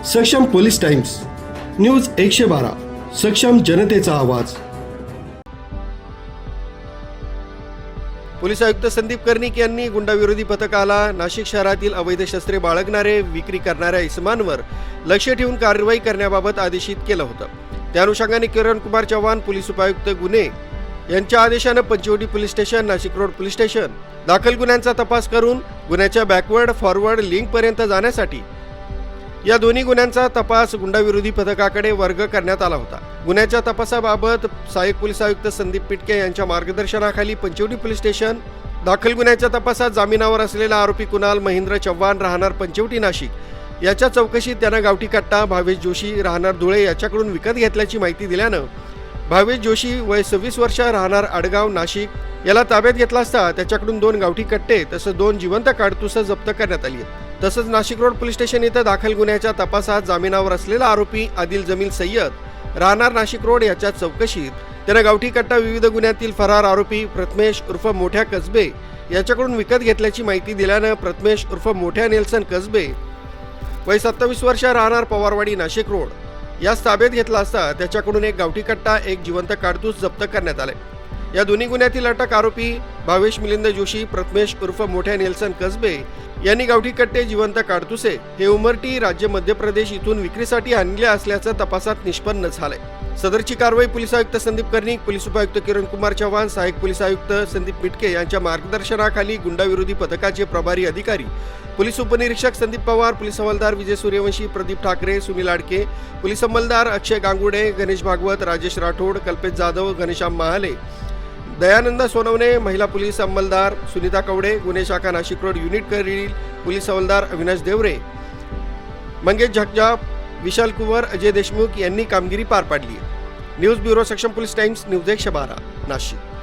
सक्षम police times news 112 सक्षम जनतेचा आवाज। पोलीस आयुक्त संदीप कर्णिक यांनी गुंडाविरोधी पथकाला नाशिक शहरातील अवैध शस्त्रे बाळगणारे विक्री करणाऱ्या इसमांवर लक्ष ठेवून कारवाई करण्याबाबत आदेशित केलं होतं। त्या अनुषंगाने किरण कुमार चव्हाण पोलीस उपायुक्त गुन्हे यांच्या आदेशाने Panchavati police station, Nashik road police station दाखल गुन्ह्यांचा तपास करून गुन्ह्याच्या बॅकवर्ड फॉरवर्ड लिंक पर्यंत जाण्यासाठी या दोन्ही गुन्ह्यांचा तपास गुंडाविरोधी पथकाकडे वर्ग करण्यात आला होता। गुन्ह्याच्या तपासाबाबत सहाय्यक पोलीस आयुक्त संदीप पिटके यांच्या मार्गदर्शनाखाली पंचवटी पोलीस स्टेशन दाखल गुन्ह्याच्या तपासात जामिनावर असलेला आरोपी कुणाल महेंद्र चव्हाण राहणार पंचवटी नाशिक याच्या चौकशीत त्यानं गावठी कट्टा भावेश जोशी राहणार धुळे याच्याकडून विकत घेतल्याची माहिती दिल्यानं भावेश जोशी वय 26 वर्ष राहणार आडगाव नाशिक याला ताब्यात घेतला असता त्याच्याकडून 2 गावठी कट्टे तसंच 2 जिवंत काडतुसं जप्त करण्यात आली आहेत। तसंच नाशिक रोड पोलीस स्टेशन इथं दाखल गुन्ह्याच्या तपासात जामिनावर असलेला आरोपी आदिल जमील सय्यद राहणार नाशिक रोड याच्या चौकशीत त्यानं गावठी कट्टा विविध गुन्ह्यातील फरार आरोपी प्रथमेश उर्फ मोठ्या कसबे याच्याकडून विकत घेतल्याची माहिती दिल्यानं प्रथमेश उर्फ मोठ्या नेल्सन कसबे वय 27 वर्ष राहणार पवारवाडी नाशिक रोड यास ताब्यात घेतला असता त्याच्याकडून 1 गावठी कट्टा 1 जिवंत काडतूस जप्त करण्यात आले। या दोन्ही गुन्ह्यातील अटक आरोपी भावेश मिलिंद जोशी प्रथमेश उर्फ मोठ्या नेल्सन कसबे यांनी गावठी कट्टे जिवंत काडतुसे हे उमरटी राज्य मध्य प्रदेश इथून विक्रीसाठी आणले असल्याचं तपासात निष्पन्न झालंय। सदरची कारवाई पोलीस आयुक्त संदीप कर्णिक, पोलीस उपायुक्त किरण कुमार चव्हाण, सहाय्यक पोलीस आयुक्त संदीप पिटके यांच्या मार्गदर्शनाखाली गुंडाविरोधी पथकाचे प्रभारी अधिकारी पोलीस उपनिरीक्षक संदीप पवार, पोलीस हवालदार विजय सूर्यवंशी, प्रदीप ठाकरे, सुनील आडके, पोलीस अंमलदार अक्षय गांगुडे, गणेश भागवत, राजेश राठोड, कल्पेश जाधव, घनश्याम महाले, दयानंद सोनवणे, महिला पोलीस अंमलदार सुनीता कवडे, गुन्हे शाखा नाशिक रोड युनिट करील पोलीस हवालदार अविनाश देवरे, मंगेश झकजाप, विशाल कुवर, अजय देशमुख यांनी कामगिरी पार पाडली। न्यूज ब्युरो सक्षम पोलीस टाइम्स न्यूज 112 नाशिक।